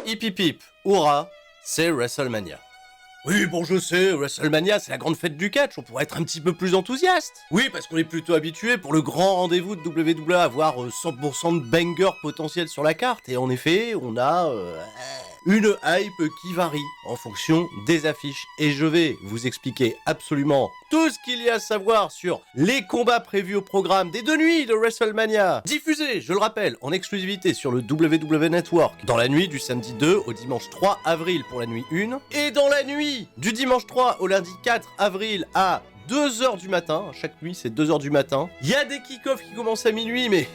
Hip hip hip, hurrah, c'est WrestleMania. Oui, bon je sais, WrestleMania c'est la grande fête du catch, on pourrait être un petit peu plus enthousiaste. Oui, parce qu'on est plutôt habitué pour le grand rendez-vous de WWE à avoir 100% de bangers potentiels sur la carte, et en effet, on a une hype qui varie en fonction des affiches. Et je vais vous expliquer absolument tout ce qu'il y a à savoir sur les combats prévus au programme des 2 nuits de WrestleMania, diffusés, je le rappelle, en exclusivité sur le WWE Network, dans la nuit du samedi 2 au dimanche 3 avril pour la nuit 1, et dans la nuit du dimanche 3 au lundi 4 avril à 2h du matin, chaque nuit c'est 2h du matin. Il y a des kick-offs qui commencent à minuit, mais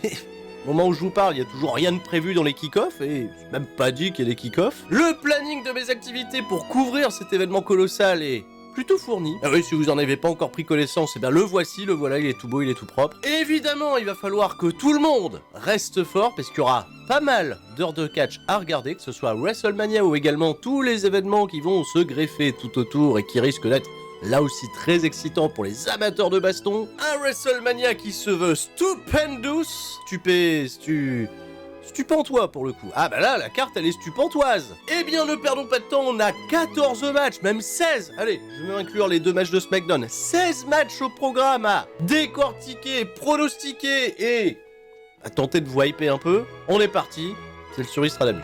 au moment où je vous parle, il n'y a toujours rien de prévu dans les kick-offs, et c'est même pas dit qu'il y ait des kick-offs. Le planning de mes activités pour couvrir cet événement colossal est plutôt fourni. Ah oui, si vous en avez pas encore pris connaissance, eh bien le voici, le voilà, il est tout beau, il est tout propre. Et évidemment, il va falloir que tout le monde reste fort, parce qu'il y aura pas mal d'heures de catch à regarder, que ce soit WrestleMania ou également tous les événements qui vont se greffer tout autour et qui risquent d'être là aussi très excitant pour les amateurs de baston. Un WrestleMania qui se veut stupendous, stupentois pour le coup. Ah bah là, la carte elle est stupentoise. Eh bien ne perdons pas de temps, on a 14 matchs, même 16. Allez, je vais inclure les 2 matchs de SmackDown. 16 matchs au programme à décortiquer, pronostiquer et à tenter de vous hyper un peu. On est parti, c'est le Sur Stradamus.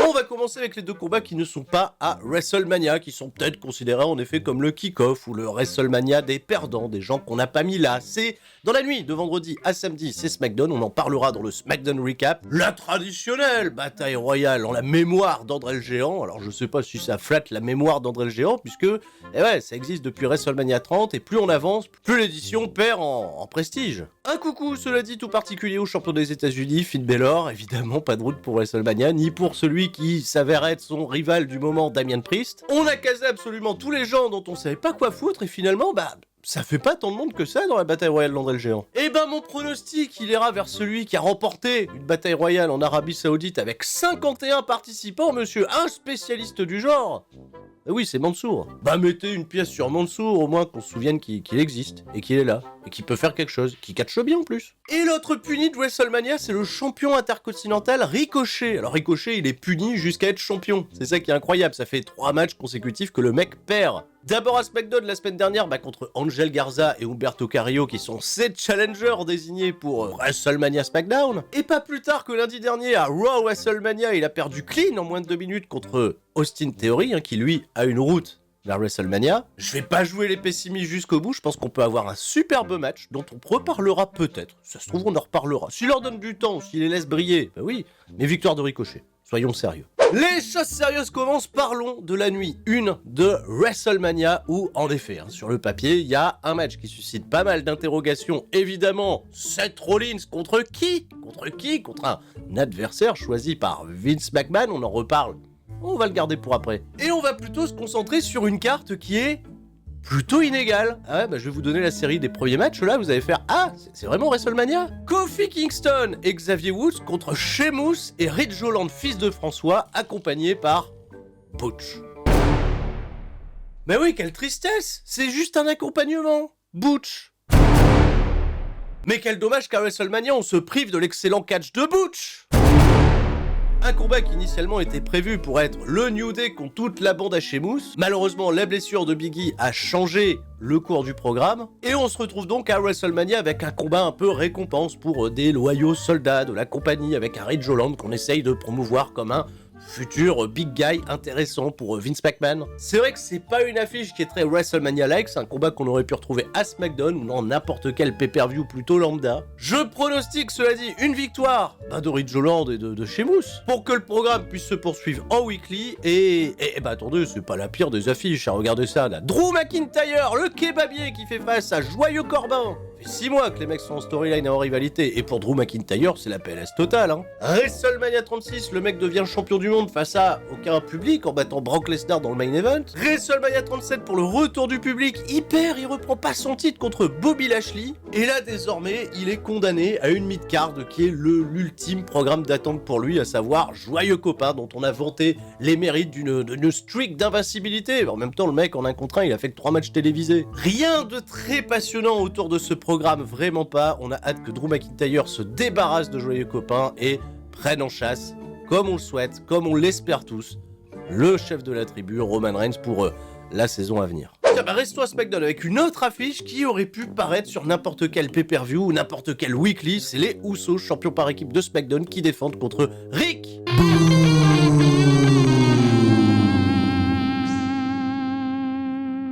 On va commencer avec les 2 combats qui ne sont pas à WrestleMania, qui sont peut-être considérés en effet comme le kick-off ou le WrestleMania des perdants, des gens qu'on n'a pas mis là. C'est dans la nuit de vendredi à samedi, c'est SmackDown, on en parlera dans le SmackDown Recap. La traditionnelle bataille royale en la mémoire d'André le Géant. Alors je sais pas si ça flatte la mémoire d'André le Géant, puisque ça existe depuis WrestleMania 30, et plus on avance, plus l'édition perd en prestige. Un coucou, cela dit, tout particulier au champion des États-Unis, Finn Balor. Évidemment, pas de route pour WrestleMania, ni pour celui qui s'avère être son rival du moment, Damien Priest. On a casé absolument tous les gens dont on savait pas quoi foutre, et finalement, ça fait pas tant de monde que ça dans la bataille royale d'André le Géant. Et mon pronostic, il ira vers celui qui a remporté une bataille royale en Arabie Saoudite avec 51 participants, monsieur, un spécialiste du genre. Oui, c'est Mansour. Mettez une pièce sur Mansour, au moins qu'on se souvienne qu'il existe, et qu'il est là, et qu'il peut faire quelque chose, qu'il catche bien en plus. Et l'autre puni de WrestleMania, c'est le champion intercontinental Ricochet. Alors Ricochet, il est puni jusqu'à être champion. C'est ça qui est incroyable, ça fait 3 matchs consécutifs que le mec perd. D'abord à SmackDown la semaine dernière, contre Angel Garza et Humberto Carrillo, qui sont 7 challengers désignés pour WrestleMania SmackDown. Et pas plus tard que lundi dernier, à Raw WrestleMania, il a perdu clean en moins de 2 minutes contre Austin Theory, qui lui a une route vers WrestleMania. Je vais pas jouer les pessimistes jusqu'au bout, je pense qu'on peut avoir un superbe match dont on reparlera peut-être. Ça se trouve, on en reparlera. S'il leur donne du temps, s'il les laisse briller, oui, mais victoire de Ricochet. Soyons sérieux. Les choses sérieuses commencent, parlons de la nuit 1 de WrestleMania où, en effet, sur le papier, il y a un match qui suscite pas mal d'interrogations. Évidemment, Seth Rollins contre qui? Contre un adversaire choisi par Vince McMahon, on en reparle. On va le garder pour après. Et on va plutôt se concentrer sur une carte qui est plutôt inégale. Je vais vous donner la série des premiers matchs là, vous allez faire c'est vraiment WrestleMania. Kofi Kingston et Xavier Woods contre Sheamus et Ridge Holland, fils de François, accompagné par Butch. Mais oui, quelle tristesse, c'est juste un accompagnement, Butch. Mais quel dommage qu'à WrestleMania on se prive de l'excellent catch de Butch. Un combat qui initialement était prévu pour être le New Day contre toute la bande à Sheamus. Malheureusement, la blessure de Biggie a changé le cours du programme. Et on se retrouve donc à WrestleMania avec un combat un peu récompense pour des loyaux soldats de la compagnie, avec un Ridge Holland qu'on essaye de promouvoir comme un futur big guy intéressant pour Vince McMahon. C'est vrai que c'est pas une affiche qui est très WrestleMania-like, c'est un combat qu'on aurait pu retrouver à SmackDown ou dans n'importe quel pay-per-view plutôt lambda. Je pronostique, cela dit, une victoire de Ridge Holland et de Sheamus pour que le programme puisse se poursuivre en weekly. Et attendez, c'est pas la pire des affiches, regardez ça là. Drew McIntyre, le kebabier qui fait face à Joyeux Corbin. Ça fait 6 mois que les mecs sont en storyline et en rivalité, et pour Drew McIntyre, c'est la PLS totale. WrestleMania 36, le mec devient champion du monde face à aucun public en battant Brock Lesnar dans le main event. WrestleMania 37 pour le retour du public, il reprend pas son titre contre Bobby Lashley. Et là, désormais, il est condamné à une mid-card qui est l'ultime programme d'attente pour lui, à savoir Joyeux Copain, dont on a vanté les mérites d'une streak d'invincibilité. En même temps, le mec, en 1 contre 1, il a fait que 3 matchs télévisés. Rien de très passionnant autour de ce programme programme vraiment pas. On a hâte que Drew McIntyre se débarrasse de joyeux copains et prenne en chasse, comme on le souhaite, comme on l'espère tous, le chef de la tribu, Roman Reigns, pour la saison à venir. Tiens, bah restons à SmackDown avec une autre affiche qui aurait pu paraître sur n'importe quel pay-per-view ou n'importe quel weekly. C'est les Usos, champions par équipe de SmackDown, qui défendent contre Rick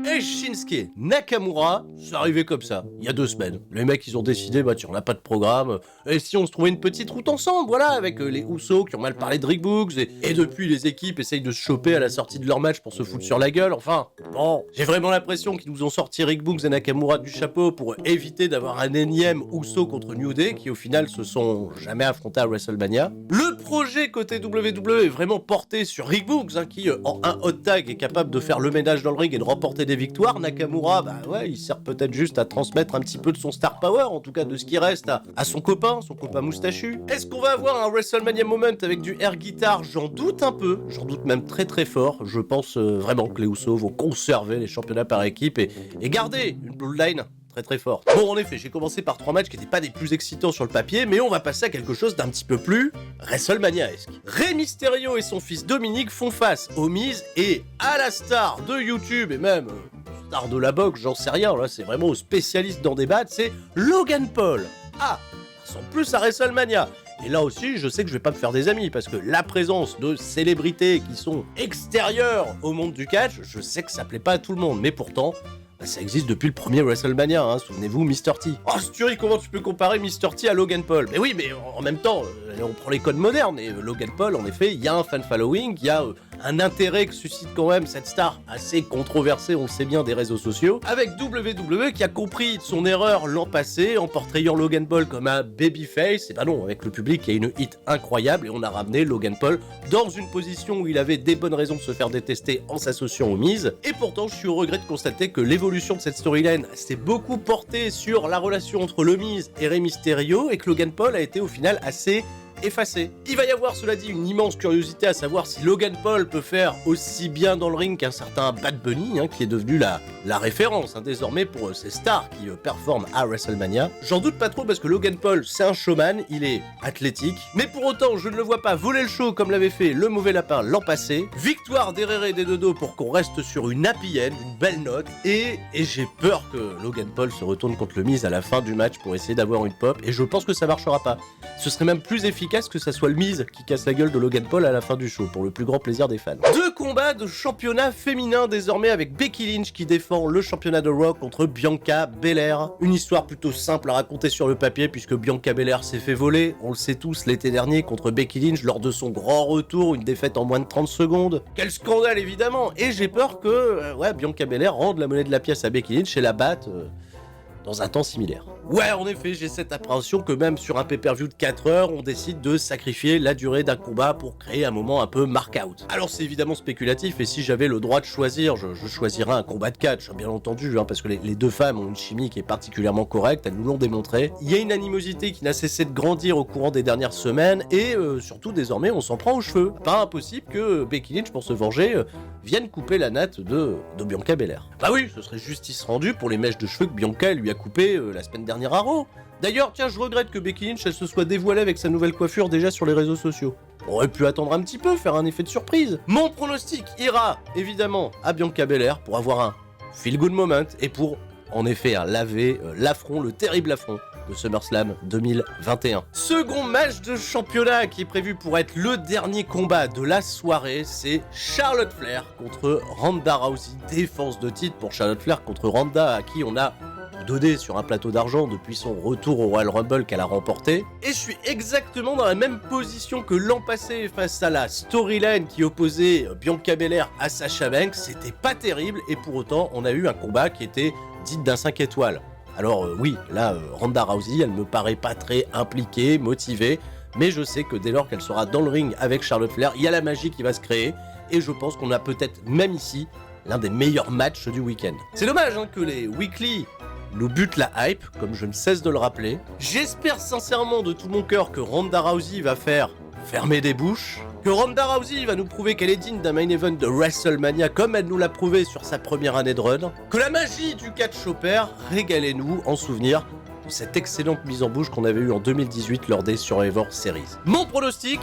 et Shinsuke Nakamura. C'est arrivé comme ça, il y a 2 semaines. Les mecs, ils ont décidé, bah tiens, on n'a pas de programme, et si on se trouvait une petite route ensemble, voilà, avec les Usos qui ont mal parlé de Rick Boogs, et depuis, les équipes essayent de se choper à la sortie de leur match pour se foutre sur la gueule, enfin, bon, j'ai vraiment l'impression qu'ils nous ont sorti Rick Boogs et Nakamura du chapeau pour éviter d'avoir un énième Uso contre New Day, qui au final se sont jamais affrontés à WrestleMania. Le projet côté WWE est vraiment porté sur Rick Boogs, hein, qui, en un hot tag, est capable de faire le ménage dans le ring et de remporter des victoires. Nakamura, bah ouais, il sert peut-être juste à transmettre un petit peu de son star power, en tout cas de ce qui reste à son copain moustachu. Est-ce qu'on va avoir un WrestleMania moment avec du air guitar? J'en doute un peu, j'en doute même très très fort. Je pense vraiment que les Usos vont conserver les championnats par équipe et garder une bloodline très très forte. Bon, en effet, j'ai commencé par 3 matchs qui n'étaient pas des plus excitants sur le papier, mais on va passer à quelque chose d'un petit peu plus WrestleMania-esque. Rey Mysterio et son fils Dominique font face aux Miz et à la star de YouTube et même star de la boxe, j'en sais rien, là c'est vraiment aux spécialistes d'en débattre, c'est Logan Paul. Ah, ça ressemble plus à WrestleMania. Et là aussi, je sais que je vais pas me faire des amis, parce que la présence de célébrités qui sont extérieures au monde du catch, je sais que ça plaît pas à tout le monde, mais pourtant, bah, ça existe depuis le premier WrestleMania, hein, souvenez-vous, Mr. T. Oh, Sturie, comment tu peux comparer Mr. T à Logan Paul? Mais oui, mais en même temps, on prend les codes modernes, et Logan Paul, en effet, il y a un fan following, il y a un intérêt que suscite quand même cette star assez controversée, on le sait bien, des réseaux sociaux, avec WWE qui a compris son erreur l'an passé en portrayant Logan Paul comme un babyface. Et bah non, avec le public, il y a une hit incroyable et on a ramené Logan Paul dans une position où il avait des bonnes raisons de se faire détester en s'associant aux Miz. Et pourtant, je suis au regret de constater que l'évolution de cette storyline s'est beaucoup portée sur la relation entre le Miz et Rey Mysterio et que Logan Paul a été au final assez effacé. Il va y avoir, cela dit, une immense curiosité à savoir si Logan Paul peut faire aussi bien dans le ring qu'un certain Bad Bunny, hein, qui est devenu la référence, hein, désormais pour ces stars qui performent à WrestleMania. J'en doute pas trop parce que Logan Paul, c'est un showman, il est athlétique, mais pour autant, je ne le vois pas voler le show comme l'avait fait le mauvais lapin l'an passé. Victoire d'Herrera et des Dodo pour qu'on reste sur une happy end, une belle note, et j'ai peur que Logan Paul se retourne contre le Miz à la fin du match pour essayer d'avoir une pop, et je pense que ça marchera pas. Ce serait même plus efficace que ça soit le Miz qui casse la gueule de Logan Paul à la fin du show, pour le plus grand plaisir des fans. 2 combats de championnat féminin désormais avec Becky Lynch qui défend le championnat de Raw contre Bianca Belair. Une histoire plutôt simple à raconter sur le papier puisque Bianca Belair s'est fait voler, on le sait tous, l'été dernier contre Becky Lynch lors de son grand retour, une défaite en moins de 30 secondes. Quel scandale évidemment, et j'ai peur que Bianca Belair rende la monnaie de la pièce à Becky Lynch et la batte dans un temps similaire. Ouais, en effet, j'ai cette appréhension que même sur un pay-per-view de 4 heures, on décide de sacrifier la durée d'un combat pour créer un moment un peu mark-out. Alors c'est évidemment spéculatif, et si j'avais le droit de choisir, je choisirais un combat de catch, bien entendu, hein, parce que les 2 femmes ont une chimie qui est particulièrement correcte, elles nous l'ont démontré. Il y a une animosité qui n'a cessé de grandir au courant des dernières semaines, et surtout désormais on s'en prend aux cheveux. Pas impossible que Becky Lynch, pour se venger, vienne couper la natte de Bianca Belair. Bah oui, ce serait justice rendue pour les mèches de cheveux que Bianca lui a coupé la semaine dernière à Raw. D'ailleurs, tiens, je regrette que Becky Lynch elle se soit dévoilée avec sa nouvelle coiffure déjà sur les réseaux sociaux. On aurait pu attendre un petit peu, faire un effet de surprise. Mon pronostic ira évidemment à Bianca Belair pour avoir un feel good moment et pour en effet laver l'affront, le terrible affront de SummerSlam 2021. Second match de championnat qui est prévu pour être le dernier combat de la soirée, c'est Charlotte Flair contre Ronda Rousey. Défense de titre pour Charlotte Flair contre Ronda, à qui on a donné sur un plateau d'argent depuis son retour au Royal Rumble qu'elle a remporté. Et je suis exactement dans la même position que l'an passé face à la storyline qui opposait Bianca Belair à Sasha Banks. C'était pas terrible et pour autant on a eu un combat qui était dit d'un 5 étoiles. Alors oui, là, Ronda Rousey, elle me paraît pas très impliquée, motivée, mais je sais que dès lors qu'elle sera dans le ring avec Charlotte Flair, il y a la magie qui va se créer, et je pense qu'on a peut-être même ici l'un des meilleurs matchs du week-end. C'est dommage que les weekly nous butent la hype, comme je ne cesse de le rappeler. J'espère sincèrement de tout mon cœur que Ronda Rousey va faire fermer des bouches, que Ronda Rousey va nous prouver qu'elle est digne d'un main event de WrestleMania comme elle nous l'a prouvé sur sa première année de run, que la magie du catch opère, régalez-nous en souvenir de cette excellente mise en bouche qu'on avait eue en 2018 lors des Survivor Series. Mon pronostic,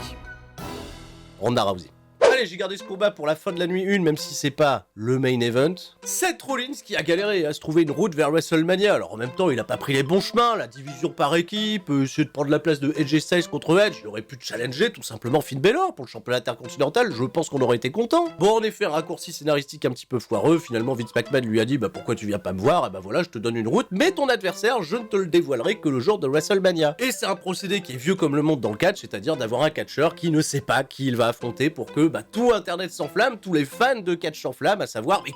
Ronda Rousey. Allez, j'ai gardé ce combat pour la fin de la nuit 1, même si c'est pas le main event. Seth Rollins qui a galéré à se trouver une route vers WrestleMania. Alors en même temps, il a pas pris les bons chemins, la division par équipe, essayer de prendre la place de AJ Styles contre Edge. Il aurait pu challenger tout simplement Finn Balor pour le championnat intercontinental. Je pense qu'on aurait été content. Bon, en effet, raccourci scénaristique un petit peu foireux. Finalement, Vince McMahon lui a dit, bah pourquoi tu viens pas me voir? Et bah voilà, je te donne une route, mais ton adversaire, je ne te le dévoilerai que le jour de WrestleMania. Et c'est un procédé qui est vieux comme le monde dans le catch, c'est-à-dire d'avoir un catcheur qui ne sait pas qui il va affronter pour que tout Internet s'enflamme, tous les fans de catch s'enflamment, à savoir, mais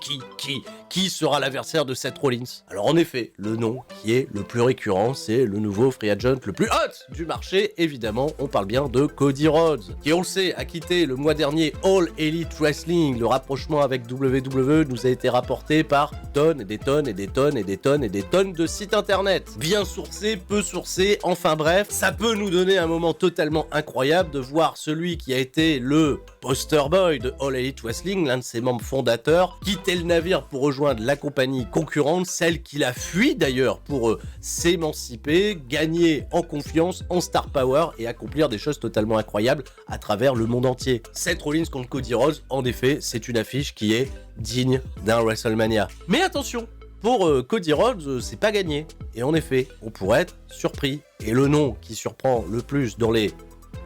qui sera l'adversaire de Seth Rollins? Alors en effet, le nom qui est le plus récurrent, c'est le nouveau free agent le plus hot du marché, évidemment, on parle bien de Cody Rhodes, qui on le sait, a quitté le mois dernier All Elite Wrestling. Le rapprochement avec WWE nous a été rapporté par tonnes et des tonnes et des tonnes et des tonnes et des tonnes de sites internet. Bien sourcés, peu sourcés, enfin bref, ça peut nous donner un moment totalement incroyable de voir celui qui a été le poster boy de All Elite Wrestling, l'un de ses membres fondateurs, quitter le navire pour rejoindre la compagnie concurrente, celle qu'il a fui d'ailleurs pour s'émanciper, gagner en confiance, en star power et accomplir des choses totalement incroyables à travers le monde entier. Seth Rollins contre Cody Rhodes, en effet, c'est une affiche qui est digne d'un WrestleMania. Mais attention, pour Cody Rhodes, c'est pas gagné. Et en effet, on pourrait être surpris. Et le nom qui surprend le plus dans les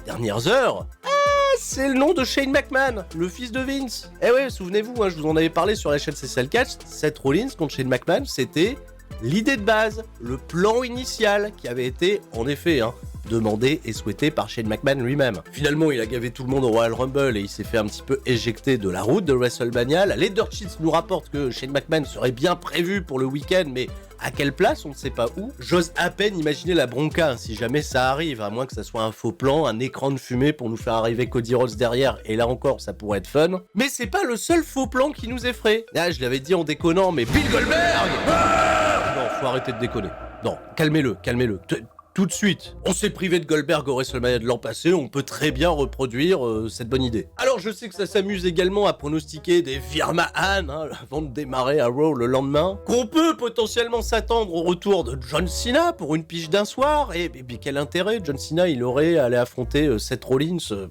dernières heures, c'est le nom de Shane McMahon, le fils de Vince. Eh ouais, souvenez-vous, je vous en avais parlé sur la chaîne CCL Catch, Seth Rollins contre Shane McMahon, c'était l'idée de base, le plan initial qui avait été, en effet, demandé et souhaité par Shane McMahon lui-même. Finalement, il a gavé tout le monde au Royal Rumble et il s'est fait un petit peu éjecter de la route de WrestleMania. La Leader Sheets nous rapporte que Shane McMahon serait bien prévu pour le week-end, mais à quelle place, on ne sait pas où. J'ose à peine imaginer la bronca, si jamais ça arrive, à moins que ça soit un faux plan, un écran de fumée pour nous faire arriver Cody Rhodes derrière, et là encore, ça pourrait être fun. Mais c'est pas le seul faux plan qui nous effraie. Ah, je l'avais dit en déconnant, mais Bill Goldberg! Non, faut arrêter de déconner. Non, calmez-le, calmez-le. Tout de suite, on s'est privé de Goldberg au WrestleMania de l'an passé, on peut très bien reproduire cette bonne idée. Alors je sais que ça s'amuse également à pronostiquer des Virmahan avant de démarrer à Raw le lendemain, qu'on peut potentiellement s'attendre au retour de John Cena pour une pige d'un soir, et quel intérêt, John Cena il aurait à aller affronter Seth Rollins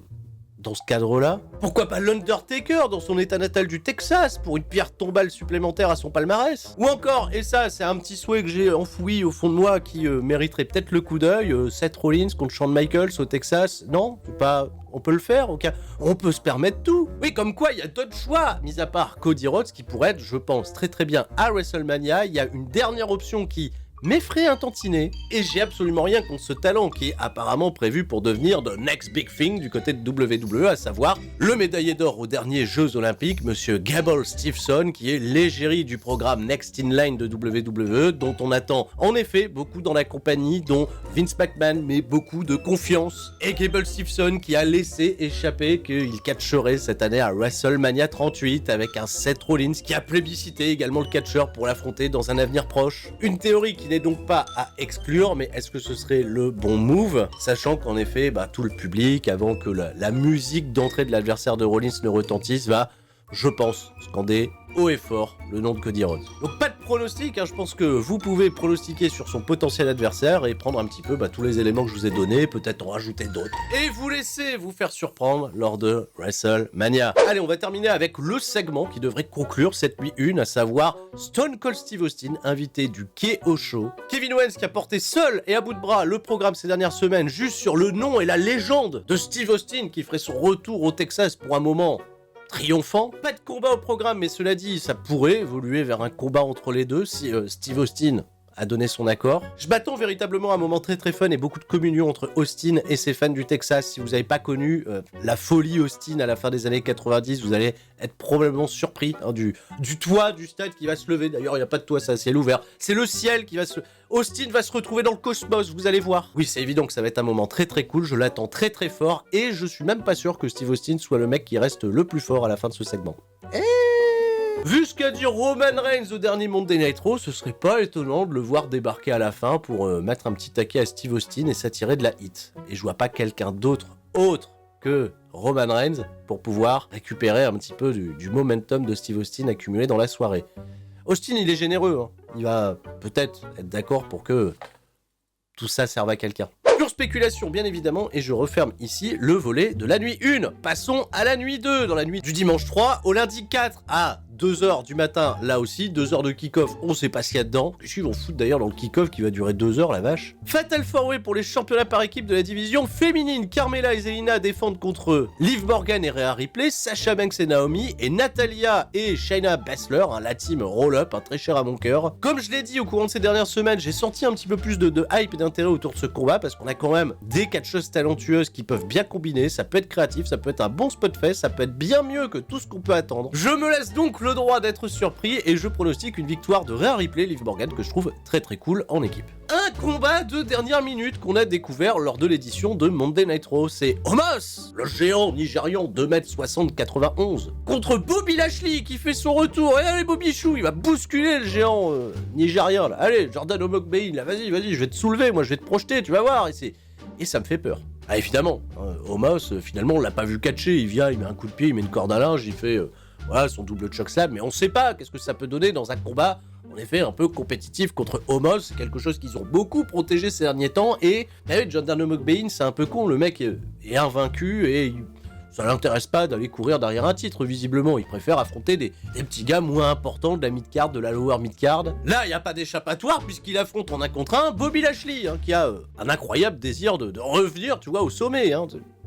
dans ce cadre-là? Pourquoi pas l'Undertaker dans son état natal du Texas pour une pierre tombale supplémentaire à son palmarès? Ou encore, et ça c'est un petit souhait que j'ai enfoui au fond de moi qui mériterait peut-être le coup d'œil, Seth Rollins contre Shawn Michaels au Texas? Non? Pas... On peut le faire, ok? On peut se permettre tout. Oui, comme quoi, il y a d'autres choix, mis à part Cody Rhodes, qui pourrait être, je pense, très très bien à WrestleMania. Il y a une dernière option qui m'effraie un tantinet, et j'ai absolument rien contre ce talent qui est apparemment prévu pour devenir the next big thing du côté de WWE, à savoir le médaillé d'or aux derniers Jeux Olympiques, monsieur Gable Steveson, qui est l'égérie du programme Next in Line de WWE, dont on attend en effet beaucoup dans la compagnie, dont Vince McMahon met beaucoup de confiance, et Gable Steveson qui a laissé échapper qu'il catcherait cette année à WrestleMania 38 avec un Seth Rollins qui a plébiscité également le catcheur pour l'affronter dans un avenir proche. Une théorie qui n'est donc pas à exclure, mais est-ce que ce serait le bon move, sachant qu'en effet, tout le public, avant que la musique d'entrée de l'adversaire de Rollins ne retentisse, va, je pense, scander haut et fort le nom de Cody Rhodes. Donc pas de pronostic, je pense que vous pouvez pronostiquer sur son potentiel adversaire et prendre un petit peu tous les éléments que je vous ai donnés, peut-être en rajouter d'autres, et vous laisser vous faire surprendre lors de WrestleMania. Allez, on va terminer avec le segment qui devrait conclure cette nuit 1, à savoir Stone Cold Steve Austin, invité du KO Show. Kevin Owens qui a porté seul et à bout de bras le programme ces dernières semaines, juste sur le nom et la légende de Steve Austin qui ferait son retour au Texas pour un moment triomphant. Pas de combat au programme, mais cela dit, ça pourrait évoluer vers un combat entre les deux si Steve Austin a donné son accord. Je m'attends véritablement à un moment très très fun et beaucoup de communion entre Austin et ses fans du Texas. Si vous n'avez pas connu la folie Austin à la fin des années 90, vous allez être probablement surpris du toit du stade qui va se lever. D'ailleurs, il n'y a pas de toit, c'est un ciel ouvert. C'est le ciel qui va se... Austin va se retrouver dans le cosmos, vous allez voir. Oui, c'est évident que ça va être un moment très très cool, je l'attends très très fort, et je suis même pas sûr que Steve Austin soit le mec qui reste le plus fort à la fin de ce segment. Vu ce qu'a dit Roman Reigns au dernier Monday Night Raw, ce serait pas étonnant de le voir débarquer à la fin pour mettre un petit taquet à Steve Austin et s'attirer de la hit. Et je vois pas quelqu'un d'autre, autre que Roman Reigns, pour pouvoir récupérer un petit peu du momentum de Steve Austin accumulé dans la soirée. Austin, il est généreux, il va peut-être être d'accord pour que tout ça serve à quelqu'un. Pure spéculation, bien évidemment, et je referme ici le volet de la nuit 1. Passons à la nuit 2, dans la nuit du dimanche 3 au lundi 4 à 2h du matin, là aussi, 2 heures de kick-off, on sait pas ce qu'il y a dedans. Qu'est-ce qu'ils vont foutre d'ailleurs dans le kick-off qui va durer 2 heures, la vache. Fatal 4-Way pour les championnats par équipe de la division féminine. Carmella et Zelina défendent contre Liv Morgan et Rhea Ripley, Sasha Banks et Naomi, et Natalia et Shayna Baszler, la team roll-up, très cher à mon cœur. Comme je l'ai dit au courant de ces dernières semaines, j'ai senti un petit peu plus de hype et d'intérêt autour de ce combat, parce qu'on a quand même des catcheuses talentueuses qui peuvent bien combiner, ça peut être créatif, ça peut être un bon spot fest, ça peut être bien mieux que tout ce qu'on peut attendre. Je me laisse donc le droit d'être surpris et je pronostique une victoire de Rhea Ripley, Liv Morgan, que je trouve très très cool en équipe. Un combat de dernière minute qu'on a découvert lors de l'édition de Monday Night Raw, c'est Omos, le géant nigérian 2m60-91, contre Bobby Lashley qui fait son retour. Et allez Bobby Chou, il va bousculer le géant nigérien là. Allez Jordan Omokbein là, vas-y, je vais te soulever, moi je vais te projeter, tu vas voir. Et ça me fait peur. Ah évidemment, Omos, finalement on l'a pas vu catcher, il vient, il met un coup de pied, il met une corde à linge, il fait voilà, son double chokeslam, mais on sait pas qu'est-ce que ça peut donner dans un combat, en effet, un peu compétitif contre Omos, c'est quelque chose qu'ils ont beaucoup protégé ces derniers temps, et Jordan Omokbein, c'est un peu con, le mec est invaincu, et ça l'intéresse pas d'aller courir derrière un titre, visiblement, il préfère affronter des petits gars moins importants de la mid-card, de la lower mid-card. Là, il n'y a pas d'échappatoire, puisqu'il affronte en 1 contre 1 Bobby Lashley, qui a un incroyable désir de revenir, tu vois, au sommet,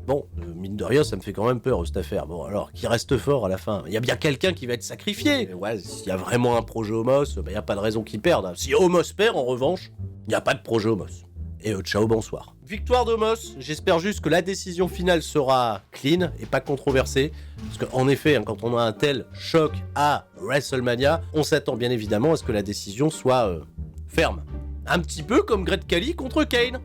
Bon, mine de rien, ça me fait quand même peur, cette affaire. Bon, alors, qui reste fort à la fin? Il y a bien quelqu'un qui va être sacrifié. Ouais, s'il y a vraiment un projet Omos, il n'y a pas de raison qu'il perde. Si Omos perd, en revanche, il n'y a pas de projet Omos. Et ciao, bonsoir. Victoire d'Omos, j'espère juste que la décision finale sera clean et pas controversée. Parce qu'en effet, quand on a un tel choc à WrestleMania, on s'attend bien évidemment à ce que la décision soit ferme. Un petit peu comme Great Khali contre Kane.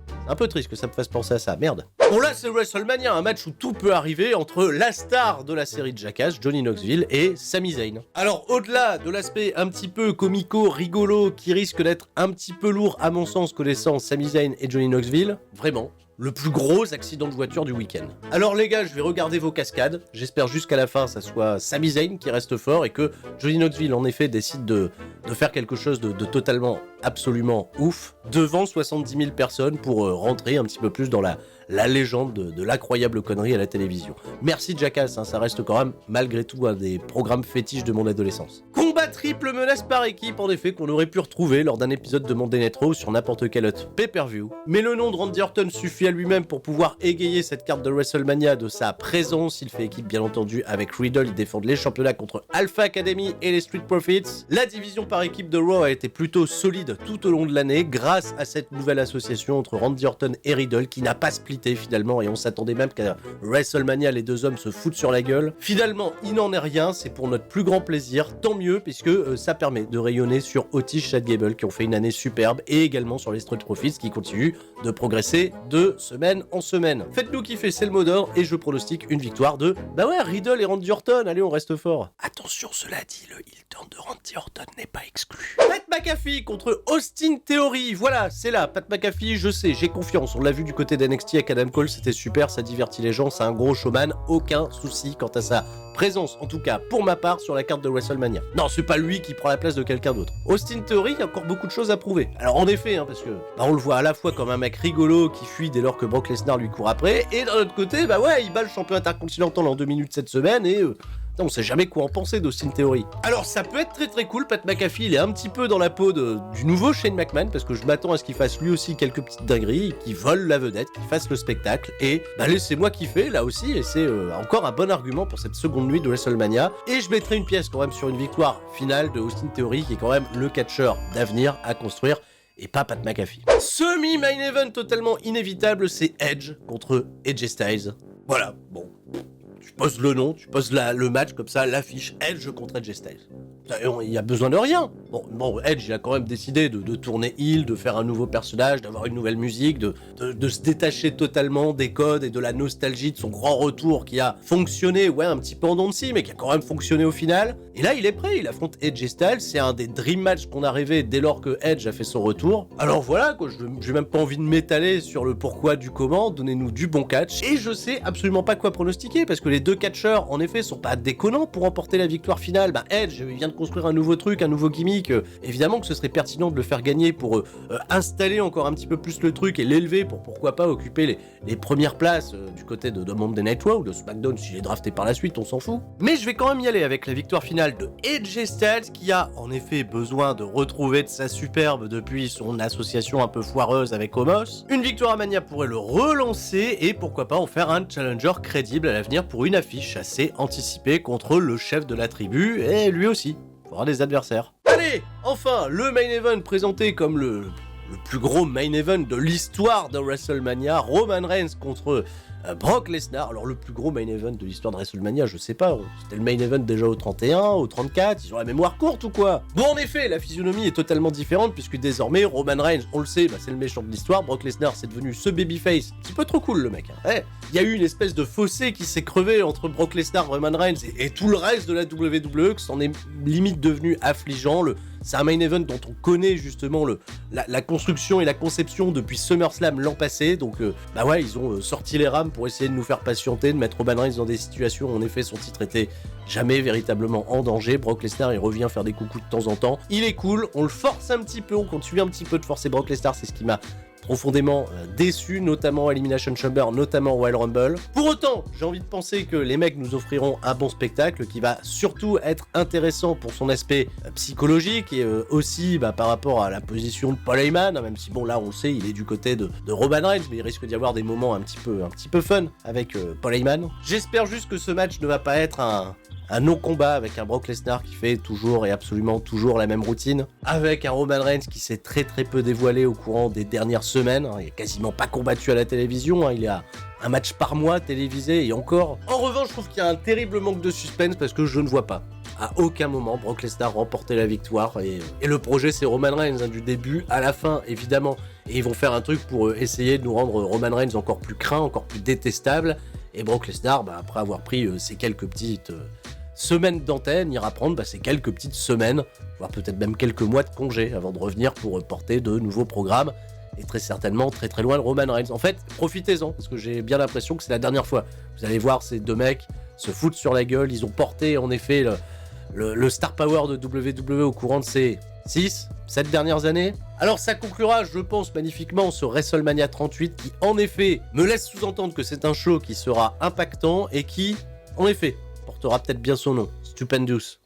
C'est un peu triste que ça me fasse penser à ça, merde. Bon là c'est WrestleMania, un match où tout peut arriver entre la star de la série de Jackass, Johnny Knoxville, et Sami Zayn. Alors au-delà de l'aspect un petit peu comico, rigolo, qui risque d'être un petit peu lourd à mon sens connaissant Sami Zayn et Johnny Knoxville, vraiment, le plus gros accident de voiture du week-end. Alors les gars, je vais regarder vos cascades, j'espère juste qu'à la fin ça soit Sami Zayn qui reste fort et que Johnny Knoxville en effet décide de faire quelque chose de totalement, absolument ouf, devant 70 000 personnes pour rentrer un petit peu plus dans la légende de l'incroyable connerie à la télévision. Merci Jackass, ça reste quand même malgré tout un des programmes fétiches de mon adolescence. Combat triple menace par équipe, en effet, qu'on aurait pu retrouver lors d'un épisode de Monday Night Raw sur n'importe quel autre pay-per-view. Mais le nom de Randy Orton suffit à lui-même pour pouvoir égayer cette carte de WrestleMania de sa présence. Il fait équipe bien entendu avec Riddle, ils défendent les championnats contre Alpha Academy et les Street Profits. La division par équipe de Raw a été plutôt solide tout au long de l'année grâce à cette nouvelle association entre Randy Orton et Riddle qui n'a pas splitté finalement et on s'attendait même qu'à WrestleMania les deux hommes se foutent sur la gueule. Finalement, il n'en est rien, c'est pour notre plus grand plaisir, tant mieux puisque ça permet de rayonner sur Otis, Chad Gable qui ont fait une année superbe et également sur les Street Profits qui continuent de progresser de semaine en semaine. Faites-nous kiffer, c'est le mot d'ordre et je pronostique une victoire de Riddle et Randy Orton, allez on reste fort. Attention, cela dit, le heel turn de Randy Orton n'est pas exclu. Pat McAfee contre Austin Theory, voilà, c'est là, Pat McAfee, je sais, j'ai confiance, on l'a vu du côté d'NXT avec Adam Cole, c'était super, ça divertit les gens, c'est un gros showman, aucun souci quant à ça. Présence, en tout cas pour ma part, sur la carte de WrestleMania. Non, c'est pas lui qui prend la place de quelqu'un d'autre. Austin Theory, il y a encore beaucoup de choses à prouver. Alors en effet, parce que on le voit à la fois comme un mec rigolo qui fuit dès lors que Brock Lesnar lui court après, et d'un autre côté, il bat le champion intercontinental en 2 minutes cette semaine, et on sait jamais quoi en penser d'Austin Theory. Alors ça peut être très très cool, Pat McAfee, il est un petit peu dans la peau du nouveau Shane McMahon, parce que je m'attends à ce qu'il fasse lui aussi quelques petites dingueries, qu'il vole la vedette, qu'il fasse le spectacle, et laissez-moi kiffer là aussi, et c'est encore un bon argument pour cette seconde nuit de WrestleMania, et je mettrai une pièce quand même sur une victoire finale de Austin Theory, qui est quand même le catcheur d'avenir à construire, et pas Pat McAfee. Semi-main event totalement inévitable, c'est Edge contre AJ Styles. Voilà, bon. Tu poses le nom, tu poses le match comme ça, l'affiche Edge contre AJ Styles. Il y a besoin de rien. Bon, Edge, il a quand même décidé de tourner heel, de faire un nouveau personnage, d'avoir une nouvelle musique, de se détacher totalement des codes et de la nostalgie de son grand retour qui a fonctionné, un petit peu en dents de scie, mais qui a quand même fonctionné au final. Et là, il est prêt, il affronte AJ Styles, c'est un des dream matchs qu'on a rêvé dès lors que Edge a fait son retour. Alors voilà, quoi, j'ai même pas envie de m'étaler sur le pourquoi du comment, donnez-nous du bon catch. Et je sais absolument pas quoi pronostiquer, parce que les deux catcheurs, en effet, sont pas déconnants pour remporter la victoire finale. Edge, il vient de de construire un nouveau truc, un nouveau gimmick, évidemment que ce serait pertinent de le faire gagner pour installer encore un petit peu plus le truc et l'élever pour pourquoi pas occuper les premières places du côté de Monday Night Raw ou de SmackDown s'il est drafté par la suite, on s'en fout. Mais je vais quand même y aller avec la victoire finale de AJ Styles qui a en effet besoin de retrouver de sa superbe depuis son association un peu foireuse avec Omos. Une victoire à Mania pourrait le relancer et pourquoi pas en faire un challenger crédible à l'avenir pour une affiche assez anticipée contre le chef de la tribu et lui aussi. Il faudra des adversaires. Allez, enfin, le main event présenté comme le plus gros main event de l'histoire de WrestleMania, Roman Reigns contre Brock Lesnar. Alors le plus gros main event de l'histoire de WrestleMania, je sais pas, c'était le main event déjà au 31, au 34, ils ont la mémoire courte ou quoi? Bon, en effet, la physionomie est totalement différente puisque désormais Roman Reigns, on le sait, c'est le méchant de l'histoire, Brock Lesnar c'est devenu ce babyface, un petit peu trop cool le mec. Hein. Ouais. Il y a eu une espèce de fossé qui s'est crevé entre Brock Lesnar, Roman Reigns et tout le reste de la WWE, que c'en est limite devenu affligeant. C'est un main event dont on connaît justement la construction et la conception depuis SummerSlam l'an passé, donc bah ouais, ils ont sorti les rames pour essayer de nous faire patienter, de mettre Roman Reigns dans des situations où en effet son titre était jamais véritablement en danger. Brock Lesnar il revient faire des coucous de temps en temps, il est cool, on le force un petit peu, on continue un petit peu de forcer Brock Lesnar, c'est ce qui m'a profondément déçu, notamment à Elimination Chamber, notamment au Royal Rumble. Pour autant, j'ai envie de penser que les mecs nous offriront un bon spectacle qui va surtout être intéressant pour son aspect psychologique et aussi par rapport à la position de Paul Heyman, hein, même si bon là on le sait, il est du côté de Roman Reigns, mais il risque d'y avoir des moments un petit peu fun avec Paul Heyman. J'espère juste que ce match ne va pas être un non-combat avec un Brock Lesnar qui fait toujours et absolument toujours la même routine, avec un Roman Reigns qui s'est très peu dévoilé au courant des dernières semaines, hein, il est quasiment pas combattu à la télévision, hein, il est à un match par mois télévisé et encore. En revanche, je trouve qu'il y a un terrible manque de suspense parce que je ne vois pas à aucun moment Brock Lesnar remporter la victoire et le projet c'est Roman Reigns hein, du début à la fin évidemment, et ils vont faire un truc pour essayer de nous rendre Roman Reigns encore plus craint, encore plus détestable, et Brock Lesnar après avoir pris ces quelques petites semaines d'antenne, ira prendre ces quelques petites semaines, voire peut-être même quelques mois de congé avant de revenir pour porter de nouveaux programmes et très certainement très loin de Roman Reigns. En fait, profitez-en parce que j'ai bien l'impression que c'est la dernière fois. Vous allez voir ces deux mecs se foutre sur la gueule, ils ont porté en effet le star power de WWE au courant de ces 7 dernières années. Alors ça conclura, je pense, magnifiquement ce WrestleMania 38 qui en effet me laisse sous-entendre que c'est un show qui sera impactant et qui, en effet, portera peut-être bien son nom, Stupendous,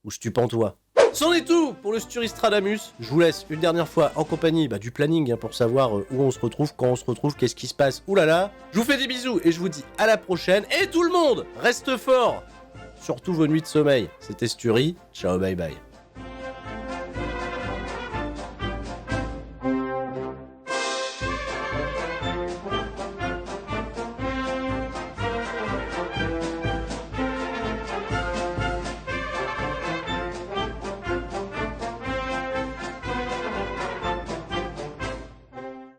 ou Stupentois. C'en est tout pour le Sturistradamus. Je vous laisse une dernière fois en compagnie du planning pour savoir où on se retrouve, quand on se retrouve, qu'est-ce qui se passe, oulala. Je vous fais des bisous et je vous dis à la prochaine. Et tout le monde, reste fort, surtout vos nuits de sommeil. C'était Sturi, ciao bye bye.